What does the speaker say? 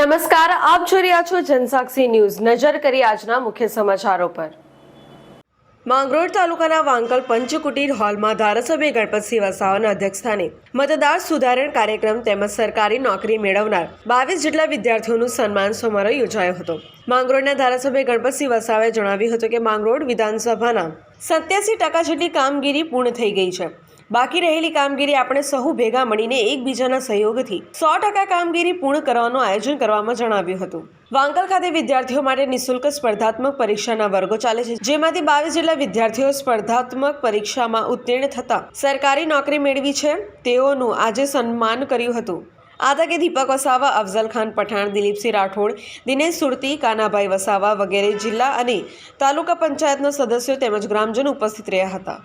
નમસ્કાર, આપ જોઈ રહ્યા છો જનસાક્ષી ન્યૂઝ। નજર કરી આજના મુખ્ય સમાચારો પર। માંગરોળ તાલુકાના વાંકલ પંચકુટીર હોલમાં ધારાસભ્ય ગણપતસિંહ વસાવાના અધ્યક્ષસ્થાને મતદાર સુધારણ કાર્યક્રમ તેમજ સરકારી નોકરી મેળવનાર 22 જેટલા વિદ્યાર્થીઓનું સન્માન સમારોહ યોજાયો હતો। માંગરોળના ધારાસભ્ય ગણપતસિંહ વસાવાએ જણાવ્યું હતું કે માંગરોળ વિધાનસભાના 87% જેટલી કામગીરી પૂર્ણ થઈ ગઈ છે। બાકી રહેલી કામગીરી આપણે સહુ ભેગા મળીને એકબીજાના સહયોગથી 100% કામગીરી પૂર્ણ કરવાનું આયોજન કરવામાં જણાવ્યું હતું। વાંકલ ખાતે વિદ્યાર્થીઓ માટે નિઃશુલ્ક સ્પર્ધાત્મક પરીક્ષાના વર્ગો ચાલે છે, જેમાંથી 22 જેટલા વિદ્યાર્થીઓ સ્પર્ધાત્મક પરીક્ષામાં ઉત્તીર્ણ થતા સરકારી નોકરી મેળવી છે। તેઓનું આજે સન્માન કર્યું હતું। આ તકે દીપક વસાવા, અફઝલ ખાન પઠાણ, દિલીપસિંહ રાઠોડ, દિનેશ સુરતી, કાનાભાઈ વસાવા વગેરે જિલ્લા અને તાલુકા પંચાયતના સદસ્યો તેમજ ગ્રામજનો ઉપસ્થિત રહ્યા હતા।